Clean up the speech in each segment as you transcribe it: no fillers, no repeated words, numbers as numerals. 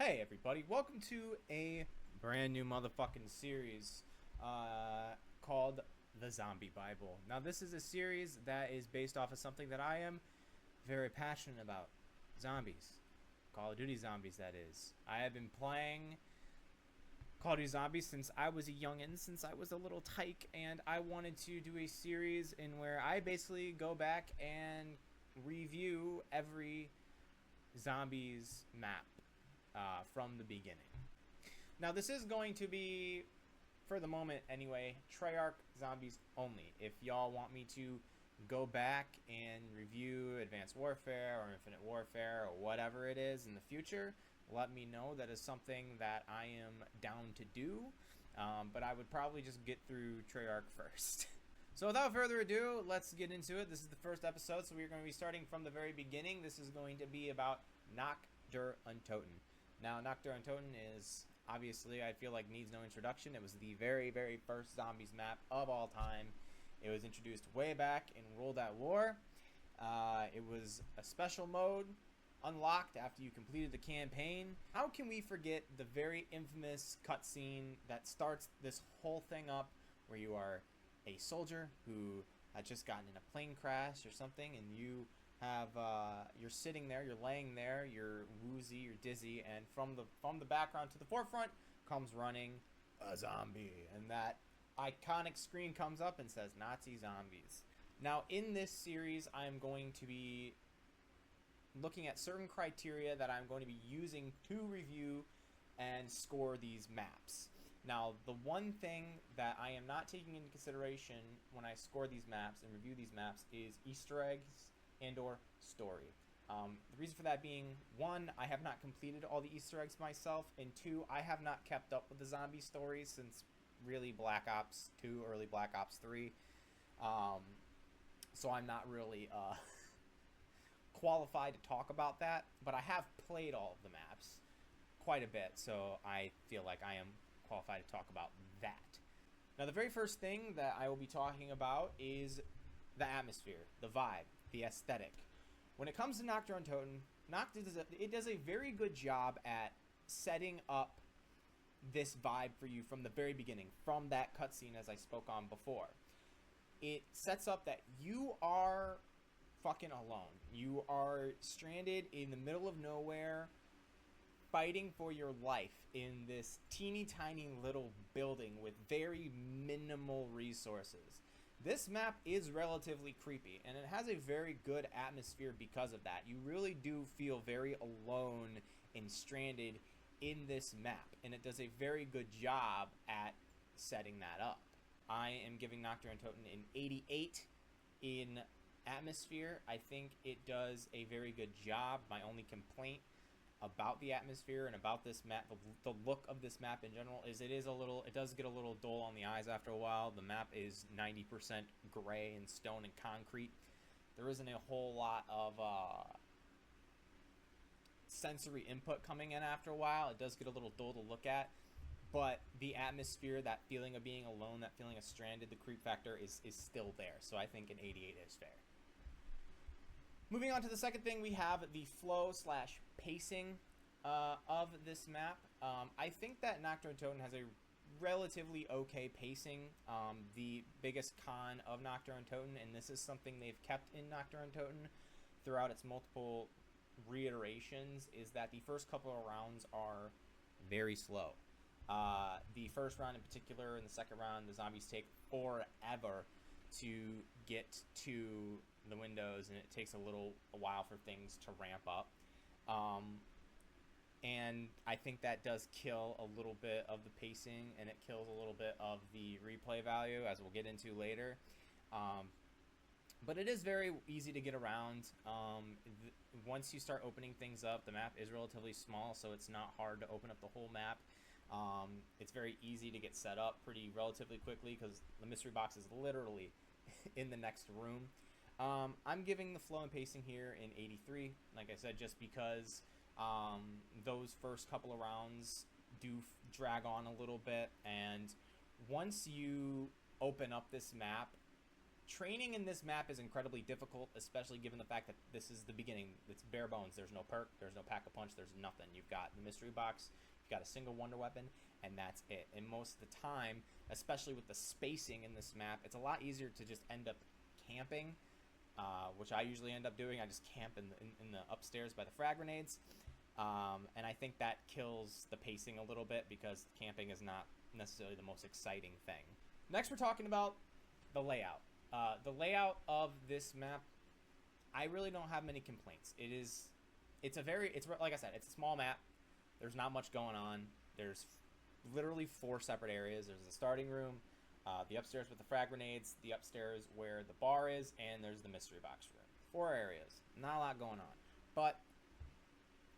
Hey everybody, welcome to a brand new motherfucking series called The Zombie Bible. Now this is a series that is based off of something that I am very passionate about. Zombies. Call of Duty zombies, that is. I have been playing Call of Duty Zombies since I was a youngin', since I was a little tyke, and I wanted to do a series in where I basically go back and review every zombies map from the beginning. Now, this is going to be, for the moment anyway, Treyarch zombies only. If y'all want me to go back and review Advanced Warfare or Infinite Warfare or whatever it is in the future, let me know. That is something that I am down to do, but I would probably just get through Treyarch first. So without further ado, let's get into it. This is the first episode, so we're going to be starting from the very beginning. This is going to be about Nacht, Untoten. Now, Nacht, Untoten is obviously, I feel like, needs no introduction. It was the very, very first zombies map of all time. It was introduced way back in World at War. It was a special mode unlocked after you completed the campaign. How can we forget the very infamous cutscene that starts this whole thing up, where you are a soldier who had just gotten in a plane crash or something, and you have you're sitting there, you're laying there, you're woozy, you're dizzy, and from the background to the forefront comes running a zombie, and that iconic screen comes up and says Nazi zombies. Now, in this series, I'm going to be looking at certain criteria that I'm going to be using to review and score these maps. Now, the one thing that I am not taking into consideration when I score these maps and review these maps is Easter eggs and or story. The reason for that being, one, I have not completed all the Easter eggs myself, and two, I have not kept up with the zombie stories since really Black Ops 2, early Black Ops 3. So I'm not really qualified to talk about that, but I have played all of the maps quite a bit, so I feel like I am qualified to talk about that. Now, the very first thing that I will be talking about is the atmosphere, the vibe, the aesthetic. When it comes to Nacht, Untoten, Nacht it does a very good job at setting up this vibe for you from the very beginning, from that cutscene as I spoke on before. It sets up that you are fucking alone. You are stranded in the middle of nowhere, fighting for your life in this teeny tiny little building with very minimal resources. This map is relatively creepy, and it has a very good atmosphere because of that. You really do feel very alone and stranded in this map, and it does a very good job at setting that up. I am giving Nacht, Untoten an 88 in atmosphere. I think it does a very good job. My only complaint about the atmosphere and about this map, the look of this map in general, is it does get a little dull on the eyes after a while. The map is 90% gray and stone and concrete. There isn't a whole lot of sensory input coming in after a while. It does get a little dull to look at, but the atmosphere, that feeling of being alone, that feeling of stranded, the creep factor is still there. So I think an 88 is fair. Moving on to the second thing, we have the flow / pacing of this map. I think that Nacht, Untoten has a relatively okay pacing. The biggest con of Nacht, Untoten, and this is something they've kept in Nacht, Untoten throughout its multiple reiterations, is that the first couple of rounds are very slow. The first round in particular, and the second round, the zombies take forever to get to the windows, and it takes a while for things to ramp up. And I think that does kill a little bit of the pacing, and it kills a little bit of the replay value, as we'll get into later. But it is very easy to get around. Once you start opening things up, the map is relatively small, so it's not hard to open up the whole map. It's very easy to get set up relatively quickly, because the mystery box is literally in the next room. I'm giving the flow and pacing here in 83, like I said, just because those first couple of rounds do drag on a little bit, and once you open up this map, Training in this map is incredibly difficult, especially given the fact that this is the beginning. It's bare bones. There's no perk, there's no pack-a-punch, there's nothing. You've got the mystery box, you've got a single wonder weapon, and that's it. And most of the time, especially with the spacing in this map, it's a lot easier to just end up camping, which I usually end up doing. I just camp in the upstairs by the frag grenades, and I think that kills the pacing a little bit because camping is not necessarily the most exciting thing. Next, we're talking about the layout. The layout of this map, I really don't have many complaints. It's like I said, it's a small map. There's not much going on. There's literally 4 separate areas. There's the starting room, the upstairs with the frag grenades, the upstairs where the bar is, and there's the mystery box room. 4 areas. Not a lot going on. But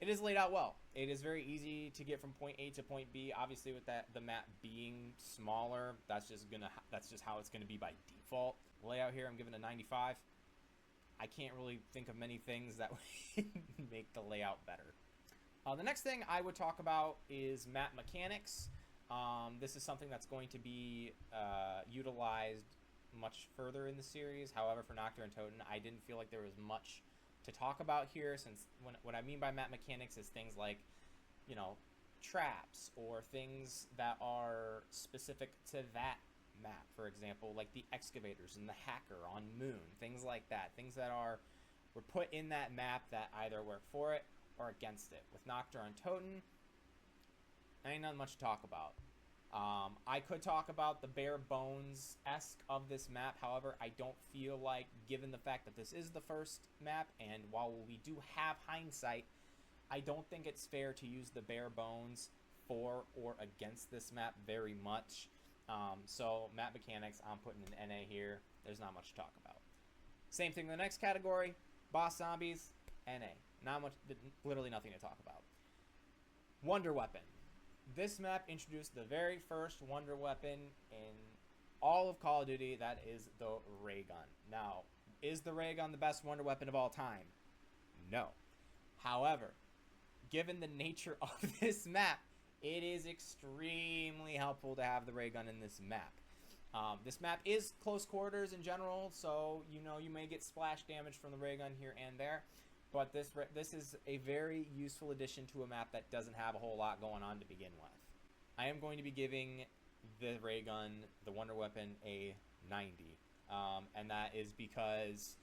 it is laid out well. It is very easy to get from point A to point B. Obviously, with the map being smaller, that's just how it's gonna be by default. Layout here, I'm giving a 95. I can't really think of many things that would make the layout better. The next thing I would talk about is map mechanics. This is something that's going to be utilized much further in the series. However, for Nacht, Untoten, I didn't feel like there was much to talk about here, since what I mean by map mechanics is things like, you know, traps or things that are specific to that map. For example, like the excavators and the hacker on Moon, things like that. Things that were put in that map that either work for it or against it. With Nacht, Untoten, ain't not much to talk about. I could talk about the bare bones-esque of this map. However, I don't feel like, given the fact that this is the first map, and while we do have hindsight, I don't think it's fair to use the bare bones for or against this map very much. So map mechanics, I'm putting an NA here. There's not much to talk about. Same thing in the next category, boss zombies, NA. Not much, literally nothing to talk about. Wonder weapon. This map introduced the very first wonder weapon in all of Call of Duty. That is the ray gun. Now, is the ray gun the best wonder weapon of all time? No. However, given the nature of this map, it is extremely helpful to have the ray gun in this map. This map is close quarters in general, so you may get splash damage from the ray gun here and there. But this is a very useful addition to a map that doesn't have a whole lot going on to begin with. I am going to be giving the ray gun, the wonder weapon, a 90. And that is because,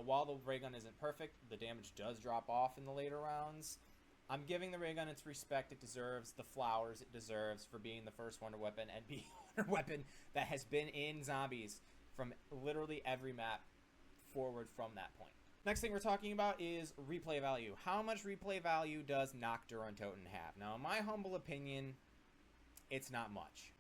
while the ray gun isn't perfect, the damage does drop off in the later rounds. I'm giving the ray gun its respect it deserves, the flowers it deserves for being the first wonder weapon and being a wonder weapon that has been in zombies from literally every map forward from that point. Next thing we're talking about is replay value. How much replay value does Nacht, Untoten have? Now, in my humble opinion, it's not much.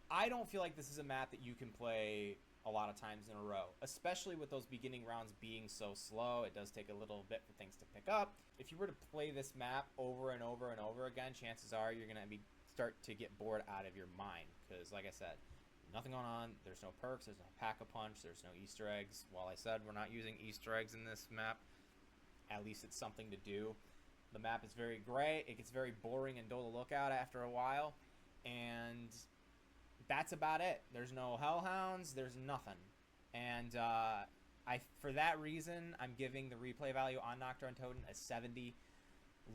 I don't feel like this is a map that you can play a lot of times in a row, especially with those beginning rounds being so slow. It does take a little bit for things to pick up. If you were to play this map over and over and over again, chances are you're going to start to get bored out of your mind because, like I said, nothing going on. There's no perks. There's no pack-a-punch. There's no Easter eggs. While I said we're not using Easter eggs in this map, at least it's something to do. The map is very gray. It gets very boring and dull to look at after a while. And that's about it. There's no hellhounds. There's nothing. And for that reason, I'm giving the replay value on Nacht, Untoten a 70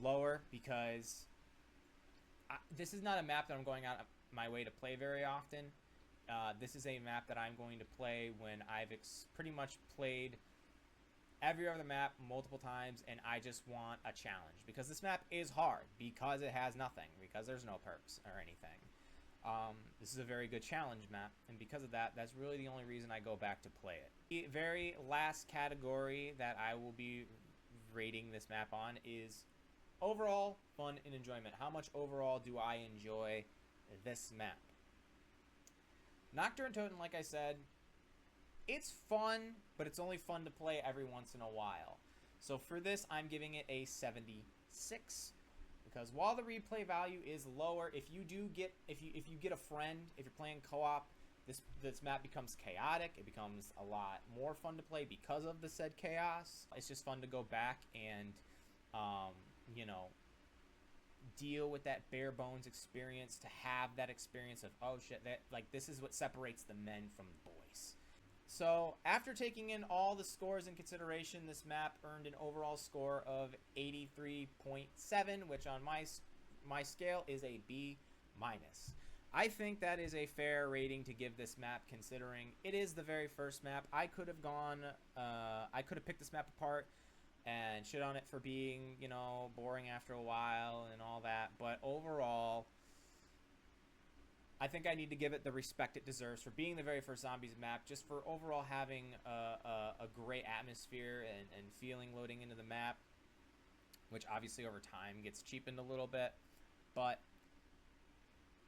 lower because this is not a map that I'm going out my way to play very often. This is a map that I'm going to play when I've pretty much played every other map multiple times and I just want a challenge. Because this map is hard, because it has nothing, because there's no perks or anything. This is a very good challenge map, and because of that, that's really the only reason I go back to play it. The very last category that I will be rating this map on is overall fun and enjoyment. How much overall do I enjoy this map? Nacht, Untoten, like I said, it's fun, but it's only fun to play every once in a while. So for this, I'm giving it a 76. Because while the replay value is lower, if you get a friend, if you're playing co-op, this map becomes chaotic. It becomes a lot more fun to play because of the said chaos. It's just fun to go back and deal with that bare bones experience, to have that experience of, oh shit, this is what separates the men from the boys. So, after taking in all the scores in consideration, this map earned an overall score of 83.7, which on my scale is a B minus. I think that is a fair rating to give this map, considering it is the very first map. I could have picked this map apart and shit on it for being, boring after a while and all that. But overall, I think I need to give it the respect it deserves for being the very first zombies map, just for overall having a great atmosphere and feeling loading into the map, which obviously over time gets cheapened a little bit. But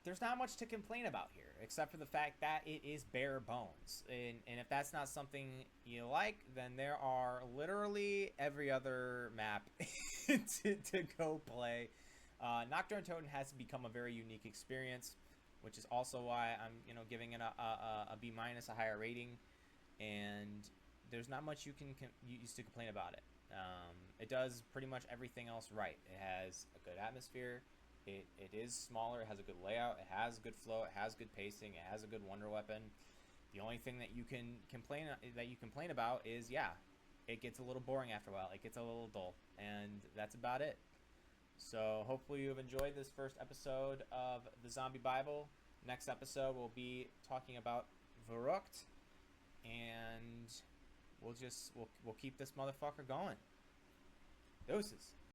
there's not much to complain about here, except for the fact that it is bare bones. And if that's not something you like, then there are literally every other map to go play. Nacht, Untoten has become a very unique experience, which is also why I'm giving it a B minus, a higher rating. And there's not much you can use to complain about it. It does pretty much everything else right. It has a good atmosphere. It is smaller. It has a good layout. It has good flow. It has good pacing. It has a good wonder weapon. The only thing that you can complain about is, yeah, it gets a little boring after a while. It gets a little dull, and that's about it. So hopefully you've enjoyed this first episode of the Zombie Bible. Next episode we'll be talking about Verrückt, and we'll keep this motherfucker going. Deuces.